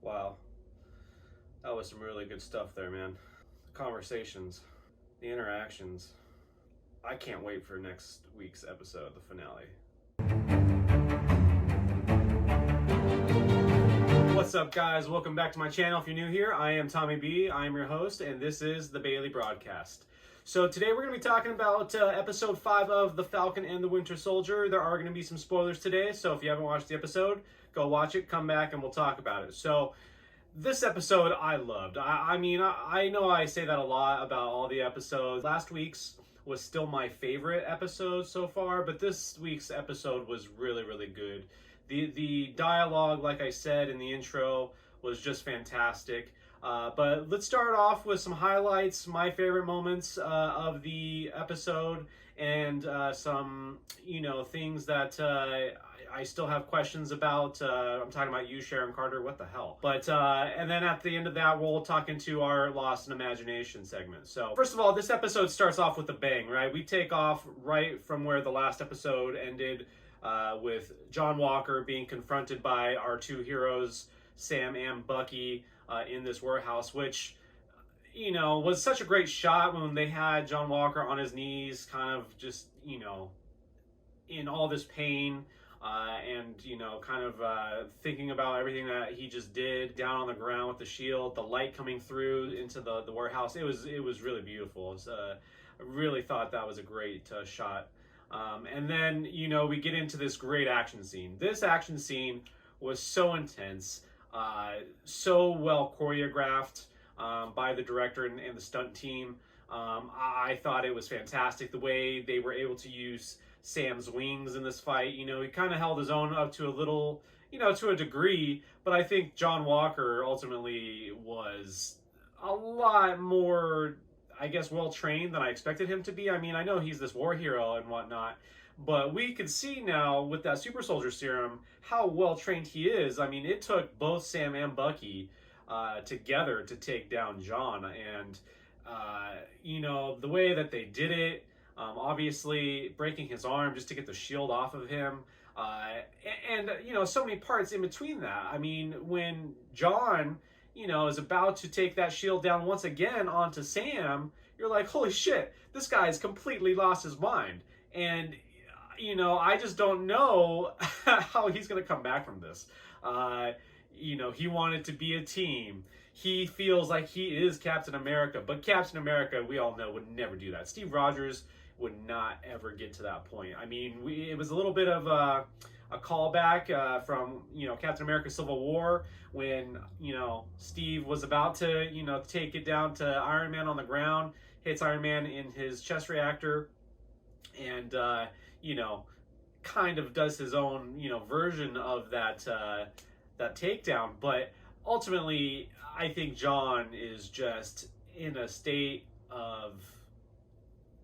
Wow, that was some really good stuff there, man. The conversations, the interactions. I can't wait for next week's episode, the finale. What's up, guys? Welcome back to my channel. If you're new here, I am Tommy B. I am your host, and this is the Bailey Broadcast. So today we're going to be talking about episode 5 of The Falcon and the Winter Soldier. There are going to be some spoilers today, so if you haven't watched the episode, go watch it, come back, and we'll talk about it. So this episode I loved. I know I say that a lot about all the episodes. Last week's was still my favorite episode so far, but this week's episode was really, really good. The dialogue, like I said in the intro, was just fantastic. But let's start off with some highlights, my favorite moments of the episode, and some, things that I still have questions about. I'm talking about you, Sharon Carter. What the hell? But and then at the end of that, we'll talk into our Lost in Imagination segment. So first of all, this episode starts off with a bang, right? We take off right from where the last episode ended, with John Walker being confronted by our two heroes, Sam and Bucky, in this warehouse, which, was such a great shot when they had John Walker on his knees, kind of just, in all this pain, and, thinking about everything that he just did down on the ground with the shield, the light coming through into the warehouse. It was really beautiful. I really thought that was a great shot. And then, we get into this great action scene. This action scene was so intense, so well choreographed by the director and the stunt team. I thought it was fantastic the way they were able to use Sam's wings in this fight. He kind of held his own up to a little, to a degree, but I think John Walker ultimately was a lot more, I guess, well-trained than I expected him to be. I mean, I know he's this war hero and whatnot, but we can see now with that super soldier serum how well-trained he is. I mean, it took both Sam and Bucky together to take down John, and the way that they did it, obviously breaking his arm just to get the shield off of him, and so many parts in between that. I mean, when John is about to take that shield down once again onto Sam, you're like, holy shit, this guy's completely lost his mind. And, I just don't know how he's going to come back from this. He wanted to be a team. He feels like he is Captain America, but Captain America, we all know, would never do that. Steve Rogers would not ever get to that point. I mean, it was a little bit of a callback from Captain America Civil War, when Steve was about to take it down to Iron Man on the ground, hits Iron Man in his chest reactor, and kind of does his own version of that takedown. But ultimately, I think John is just in a state of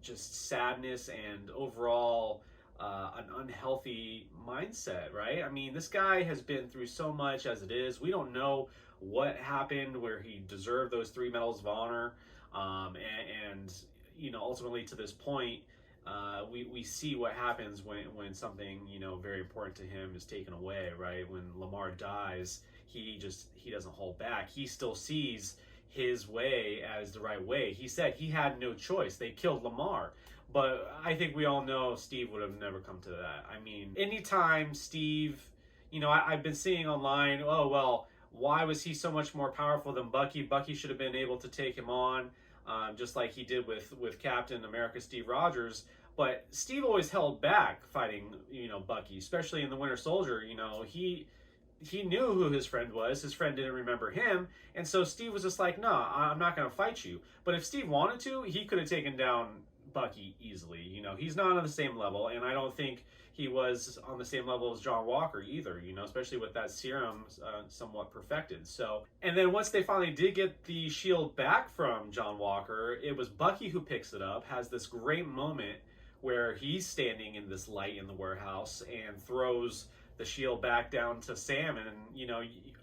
just sadness and overall an unhealthy mindset, right? I mean, this guy has been through so much as it is. We don't know what happened where he deserved those 3 medals of honor, and ultimately to this point, we see what happens when something very important to him is taken away, right? When Lamar dies, he doesn't hold back. He still sees his way as the right way. He said he had no choice. They killed Lamar. But I think we all know Steve would have never come to that. I mean, anytime Steve, I've been seeing online, oh, well, why was he so much more powerful than Bucky? Bucky should have been able to take him on, just like he did with Captain America Steve Rogers. But Steve always held back fighting, Bucky, especially in the Winter Soldier. He knew who his friend was. His friend didn't remember him. And so Steve was just like, no, I'm not going to fight you. But if Steve wanted to, he could have taken down Bucky easily. He's not on the same level, and I don't think he was on the same level as John Walker either, especially with that serum somewhat perfected. So, and then once they finally did get the shield back from John Walker, it was Bucky who picks it up, has this great moment where he's standing in this light in the warehouse and throws the shield back down to Sam, and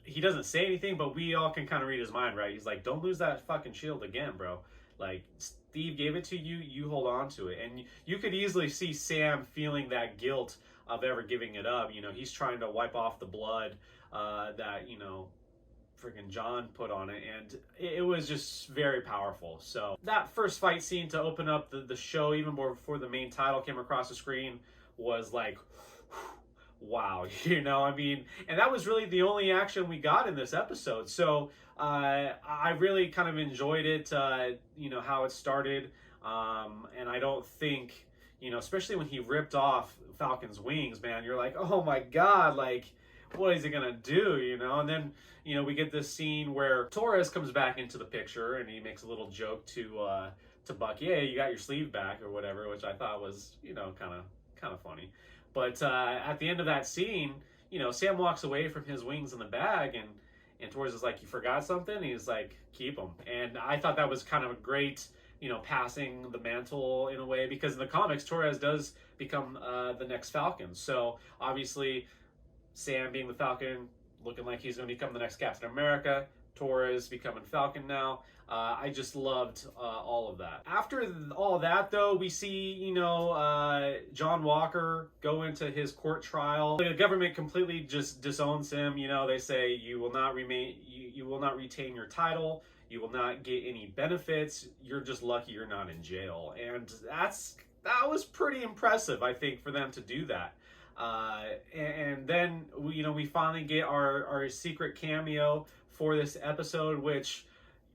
he doesn't say anything, but we all can kind of read his mind, right? He's like, don't lose that fucking shield again, bro. Like, Steve gave it to you, you hold on to it. And you could easily see Sam feeling that guilt of ever giving it up. He's trying to wipe off the blood that freaking John put on it, and it was just very powerful. So that first fight scene to open up the show, even more before the main title came across the screen, was like, wow, you know, I mean, and that was really the only action we got in this episode. So I really kind of enjoyed it, you know, how it started, and I don't think, you know, especially when he ripped off Falcon's wings, man, you're like, oh my god, like, what is he gonna do, you know? And then, you know, we get this scene where Torres comes back into the picture, and he makes a little joke to Bucky, hey, you got your sleeve back or whatever, which I thought was, you know, kind of funny. But at the end of that scene, you know, Sam walks away from his wings in the bag, and Torres is like, you forgot something? And he's like, keep them. And I thought that was kind of a great, you know, passing the mantle in a way, because in the comics, Torres does become the next Falcon. So obviously, Sam being the Falcon, looking like he's going to become the next Captain America. Torres becoming Falcon now. I just loved all of that. After all that, though, we see, you know, John Walker go into his court trial. The government completely just disowns him. You know, they say you will not you will not retain your title. You will not get any benefits. You're just lucky you're not in jail. And that was pretty impressive, I think, for them to do that. And then we finally get our secret cameo for this episode, which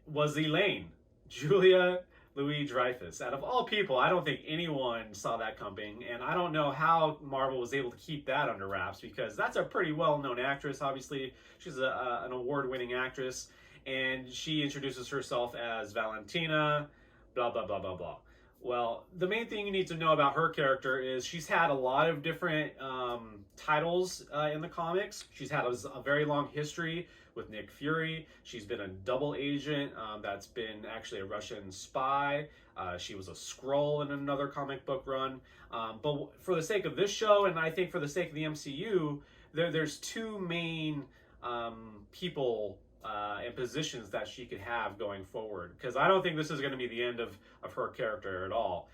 was Elaine, Julia Louis-Dreyfus. Out of all people, I don't think anyone saw that coming, and I don't know how Marvel was able to keep that under wraps, because that's a pretty well-known actress. Obviously, she's an award-winning actress, and she introduces herself as Valentina, blah, blah, blah, blah, blah. Well, the main thing you need to know about her character is she's had a lot of different titles in the comics. She's had a very long history with Nick Fury. She's been a double agent that's been actually a Russian spy. She was a Skrull in another comic book run. But for the sake of this show, and I think for the sake of the MCU, there's two main people and positions that she could have going forward, because I don't think this is going to be the end of her character at all.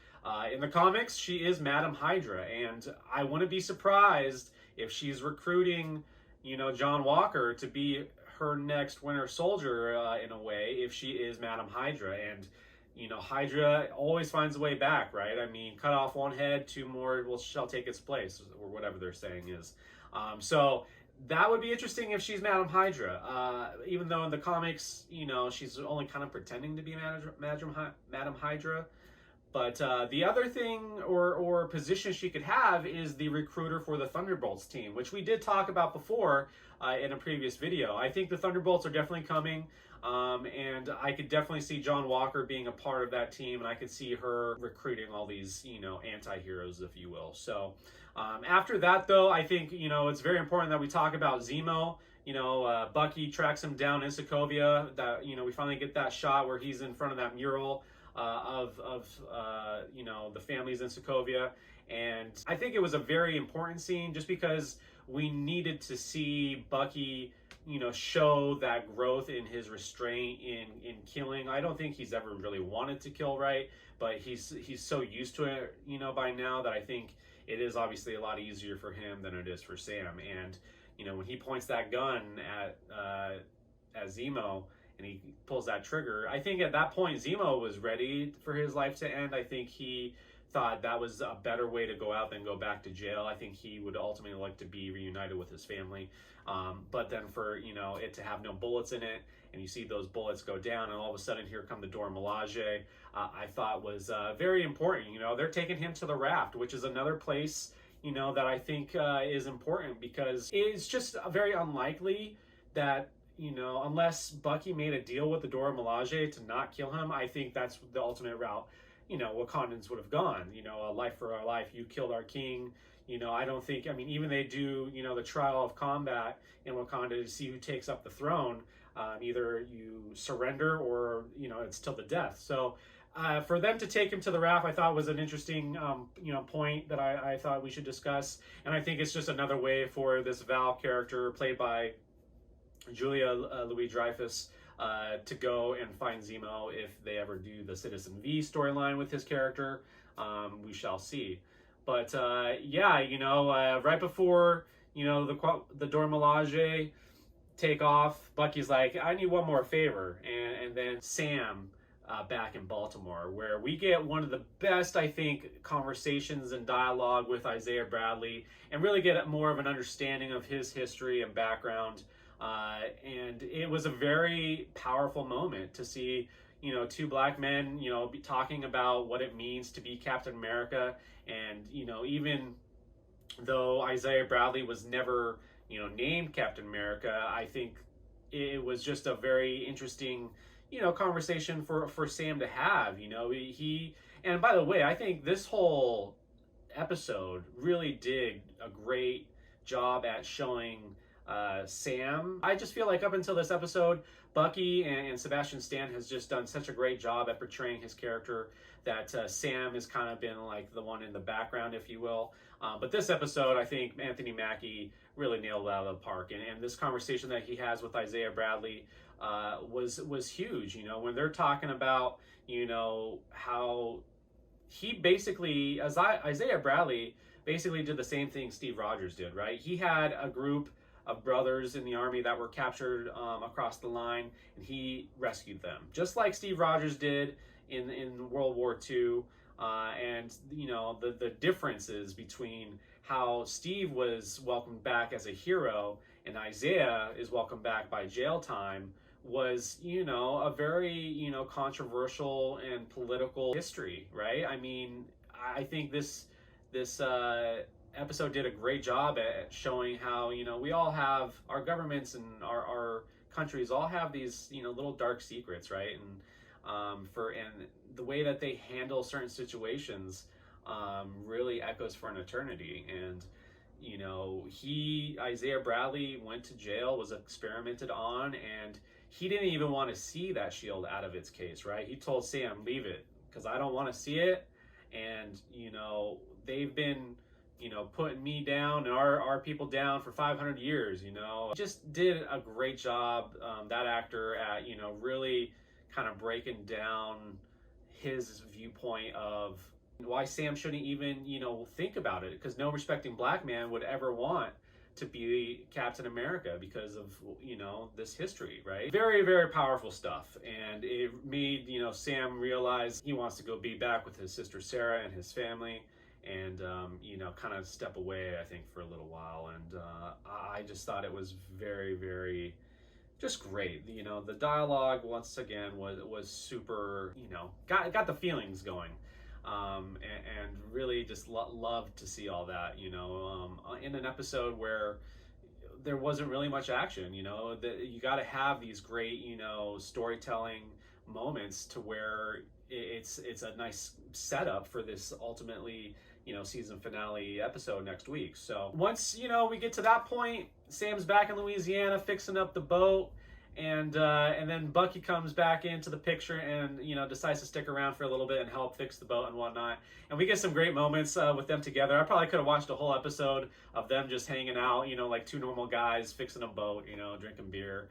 In the comics, she is Madam Hydra, and I wouldn't be surprised if she's recruiting, you know, John Walker to be her next Winter Soldier in a way, if she is Madam Hydra. And, you know, Hydra always finds a way back, right? I mean, cut off one head, two more shall take its place, or whatever they're saying is. So that would be interesting if she's Madam Hydra. Even though in the comics, you know, she's only kind of pretending to be Madam Hydra. But the other thing or position she could have is the recruiter for the Thunderbolts team, which we did talk about before in a previous video. I think the Thunderbolts are definitely coming, and I could definitely see John Walker being a part of that team, and I could see her recruiting all these, you know, anti-heroes, if you will. So after that, though, I think, you know, it's very important that we talk about Zemo. You know, Bucky tracks him down in Sokovia. That, you know, we finally get that shot where he's in front of that mural of you know, the families in Sokovia. And I think it was a very important scene, just because we needed to see Bucky, you know, show that growth in his restraint in killing. I don't think he's ever really wanted to kill, right? But he's so used to it, you know, by now, that I think it is obviously a lot easier for him than it is for Sam. And, you know, when he points that gun at Zemo, and he pulls that trigger, I think at that point Zemo was ready for his life to end. I think he thought that was a better way to go out than go back to jail. I think he would ultimately like to be reunited with his family. But then for, you know, it to have no bullets in it, and you see those bullets go down, and all of a sudden here come the Dora Milaje, I thought was very important. You know, they're taking him to the raft, which is another place, you know, that I think is important, because it's just very unlikely that, you know, unless Bucky made a deal with the Dora Milaje to not kill him, I think that's the ultimate route, you know, Wakandans would have gone. You know, a life for our life, you killed our king. You know, I don't think, I mean, even they do, you know, the trial of combat in Wakanda to see who takes up the throne. Either you surrender or, you know, it's till the death. So for them to take him to the raft, I thought was an interesting, you know, point that I thought we should discuss. And I think it's just another way for this Val character, played by Julia Louis-Dreyfus, to go and find Zemo if they ever do the Citizen V storyline with his character. We shall see. But yeah, you know, right before, you know, the Dora Milaje take off, Bucky's like, I need one more favor. And then Sam back in Baltimore, where we get one of the best, I think, conversations and dialogue with Isaiah Bradley and really get more of an understanding of his history and background. And it was a very powerful moment to see, you know, two black men, you know, be talking about what it means to be Captain America. And, you know, even though Isaiah Bradley was never, you know, named Captain America, I think it was just a very interesting, you know, conversation for Sam to have. You know, he and by the way, I think this whole episode really did a great job at showing Sam. I just feel like up until this episode, Bucky and Sebastian Stan has just done such a great job at portraying his character that Sam has kind of been like the one in the background, if you will. But this episode, I think Anthony Mackie really nailed it out of the park. And this conversation that he has with Isaiah Bradley was huge. You know, when they're talking about, you know, how he basically, as Isaiah Bradley basically did the same thing Steve Rogers did, right? He had a group of brothers in the army that were captured across the line, and he rescued them, just like Steve Rogers did in World War II. And you know, the differences between how Steve was welcomed back as a hero and Isaiah is welcomed back by jail time was, you know, a very, you know, controversial and political history, right? I mean, I think this episode did a great job at showing how, you know, we all have, our governments and our countries all have these, you know, little dark secrets, right? And the way that they handle certain situations really echoes for an eternity. And you know, Isaiah Bradley went to jail, was experimented on, and he didn't even want to see that shield out of its case, right? He told Sam, leave it, because I don't want to see it. And you know, they've been, you know, putting me down and our people down for 500 years, you know. Just did a great job, that actor, at, you know, really kind of breaking down his viewpoint of why Sam shouldn't even, you know, think about it, because no respecting black man would ever want to be Captain America because of, you know, this history, right? Very, very powerful stuff. And it made, you know, Sam realize he wants to go be back with his sister Sarah and his family, and you know, kind of step away, I think, for a little while. And I just thought it was very, very just great. You know, the dialogue once again was super, you know, got the feelings going. And really just loved to see all that, you know, in an episode where there wasn't really much action. You know, you got to have these great, you know, storytelling moments to where it's a nice setup for this ultimately, you know, season finale episode next week. So once, you know, we get to that point, Sam's back in Louisiana fixing up the boat. And then Bucky comes back into the picture and, you know, decides to stick around for a little bit and help fix the boat and whatnot. And we get some great moments with them together. I probably could have watched a whole episode of them just hanging out, you know, like two normal guys fixing a boat, you know, drinking beer.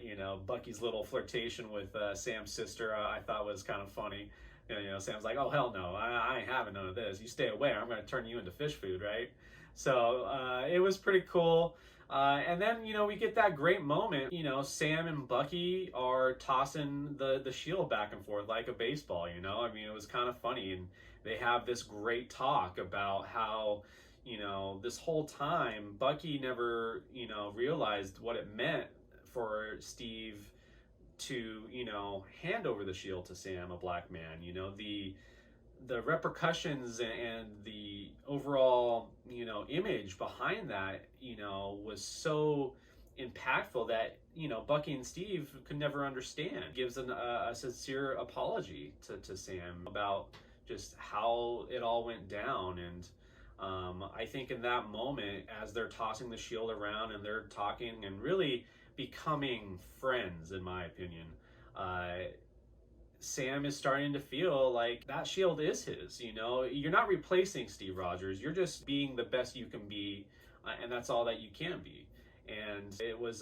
You know, Bucky's little flirtation with Sam's sister, I thought was kind of funny. You know, Sam's like, oh, hell no, I ain't having none of this. You stay away, I'm going to turn you into fish food, right? So it was pretty cool. And then, you know, we get that great moment, you know, Sam and Bucky are tossing the shield back and forth like a baseball, you know. I mean, it was kind of funny, and they have this great talk about how, you know, this whole time Bucky never, you know, realized what it meant for Steve to, you know, hand over the shield to Sam, a black man. You know, the repercussions and the overall, you know, image behind that, you know, was so impactful that, you know, Bucky and Steve could never understand. Gives a sincere apology to Sam about just how it all went down. And I think in that moment, as they're tossing the shield around and they're talking and really becoming friends, in my opinion, Sam is starting to feel like that shield is his. You know, you're not replacing Steve Rogers, you're just being the best you can be, and that's all that you can be. And it was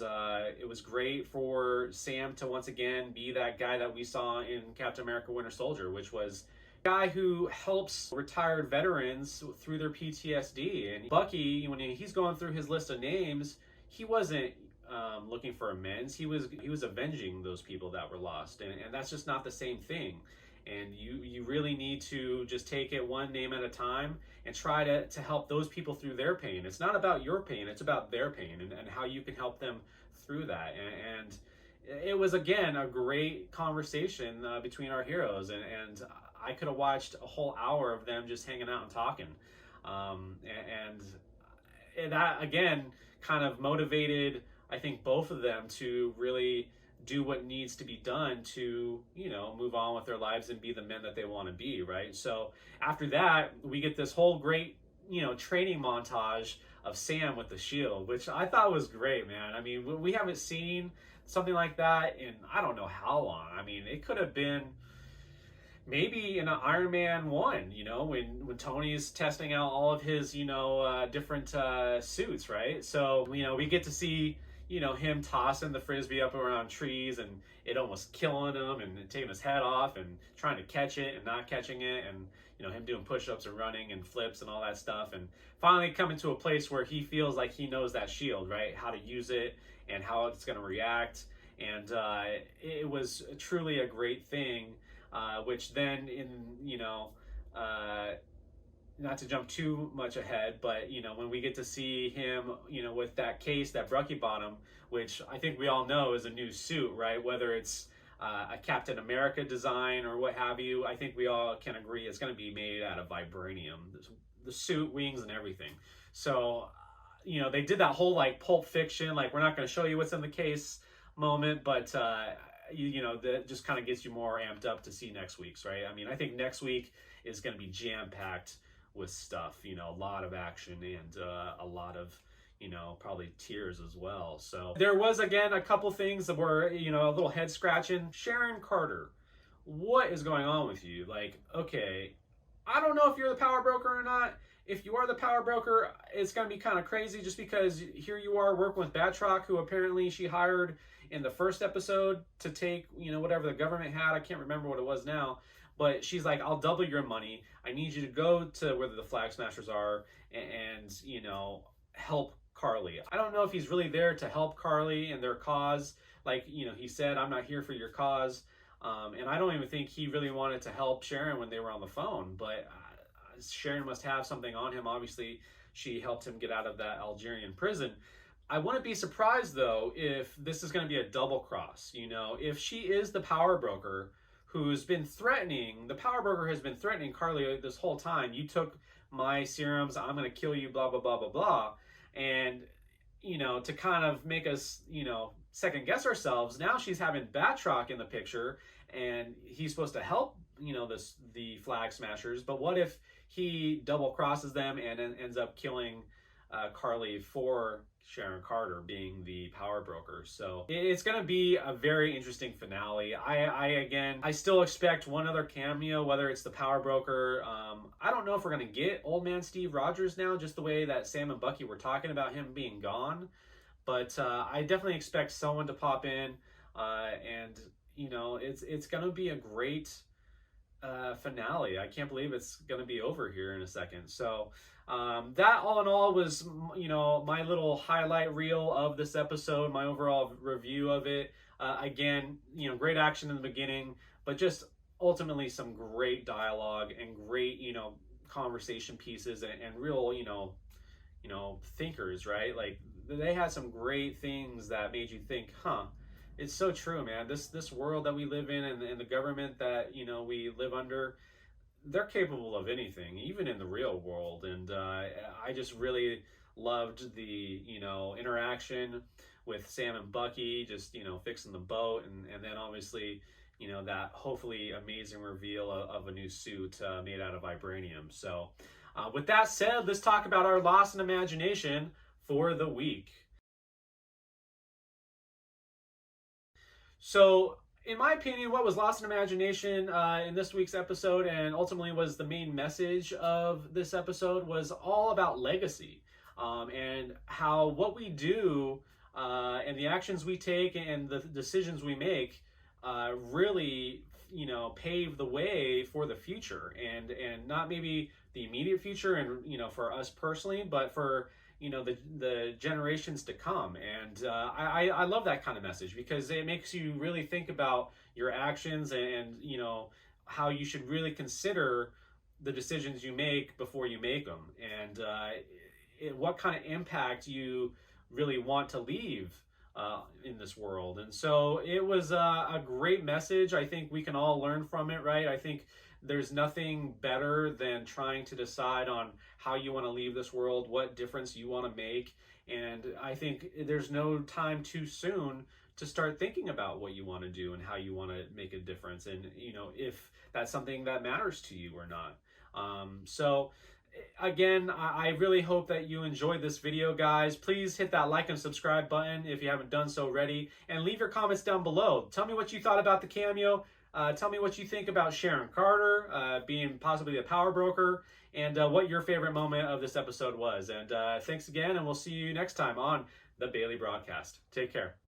great for Sam to once again be that guy that we saw in Captain America Winter Soldier, which was a guy who helps retired veterans through their PTSD. And Bucky, when he's going through his list of names, he wasn't looking for amends. He was avenging those people that were lost, and that's just not the same thing. And you really need to just take it one name at a time and try to help those people through their pain. It's not about your pain, it's about their pain, and how you can help them through that. And it was, again, a great conversation between our heroes, and I could have watched a whole hour of them just hanging out and talking. And that, again, kind of motivated, I think, both of them to really do what needs to be done to, move on with their lives and be the men that they want to be, right? So after that, we get this whole great, training montage of Sam with the shield, which I thought was great, man. I mean, we haven't seen something like that in I don't know how long. I mean, it could have been maybe in an Iron Man 1, when Tony's testing out all of his, different suits, right? So, we get to see, him tossing the Frisbee up around trees and it almost killing him and taking his head off and trying to catch it and not catching it, and, him doing push-ups and running and flips and all that stuff, and finally coming to a place where he feels like he knows that shield, right? How to use it and how it's going to react. And it was truly a great thing. Which then, not to jump too much ahead, but when we get to see him, with that case that Brucky bought him, which I think we all know is a new suit, right? Whether it's a Captain America design or what have you, I think we all can agree it's going to be made out of vibranium, the suit, wings, and everything. So, they did that whole Pulp Fiction, we're not going to show you what's in the case moment, but that just kind of gets you more amped up to see next week's, right? I mean, I think next week is going to be jam-packed with stuff, a lot of action and a lot of, probably tears as well. So there was, again, a couple things that were, a little head scratching. Sharon Carter, what is going on with you? Okay, I don't know if you're the power broker or not. If you are the power broker, it's going to be kind of crazy just because here you are working with Batroc, who apparently she hired in the first episode to take, whatever the government had. I can't remember what it was now. But she's like, I'll double your money. I need you to go to where the Flag Smashers are and help Carly. I don't know if he's really there to help Carly and their cause. He said, I'm not here for your cause. And I don't even think he really wanted to help Sharon when they were on the phone. But Sharon must have something on him. Obviously, she helped him get out of that Algerian prison. I wouldn't be surprised, though, if this is going to be a double cross. If she is the power broker who's been threatening, the power broker has been threatening Carly this whole time. You took my serums, I'm going to kill you, blah, blah, blah, blah, blah. And, to kind of make us, second guess ourselves, now she's having Batroc in the picture and he's supposed to help, the Flag Smashers. But what if he double crosses them and then ends up killing Carly for Sharon Carter being the power broker? So it's going to be a very interesting finale. I still expect one other cameo, whether it's the power broker. I don't know if we're going to get Old Man Steve Rogers now, just the way that Sam and Bucky were talking about him being gone. But I definitely expect someone to pop in, and it's going to be a great finale. I can't believe it's going to be over here in a second. So that all in all was, my little highlight reel of this episode, my overall review of it. Again, great action in the beginning, but just ultimately some great dialogue and great, conversation pieces and real, thinkers, right? They had some great things that made you think, it's so true, man. This world that we live in and the government that, we live under, they're capable of anything, even in the real world. And I just really loved the, interaction with Sam and Bucky, just, fixing the boat. And then obviously, that hopefully amazing reveal of a new suit made out of vibranium. So with that said, let's talk about our Lost in Imagination for the week. So, in my opinion, what was lost in imagination in this week's episode, and ultimately was the main message of this episode, was all about legacy, and how what we do and the actions we take and the decisions we make really, pave the way for the future, and not maybe the immediate future and for us personally, but for the generations to come. And I love that kind of message, because it makes you really think about your actions, and how you should really consider the decisions you make before you make them, and what kind of impact you really want to leave in this world. And so it was a great message. I think we can all learn from it, right? I think there's nothing better than trying to decide on how you want to leave this world, what difference you want to make. And I think there's no time too soon to start thinking about what you want to do and how you want to make a difference, and if that's something that matters to you or not. So again, I really hope that you enjoyed this video, guys. Please hit that like and subscribe button if you haven't done so already, and leave your comments down below. Tell me what you thought about the cameo. Tell me what you think about Sharon Carter being possibly the power broker, and what your favorite moment of this episode was. And thanks again, and we'll see you next time on the Bailey Broadcast. Take care.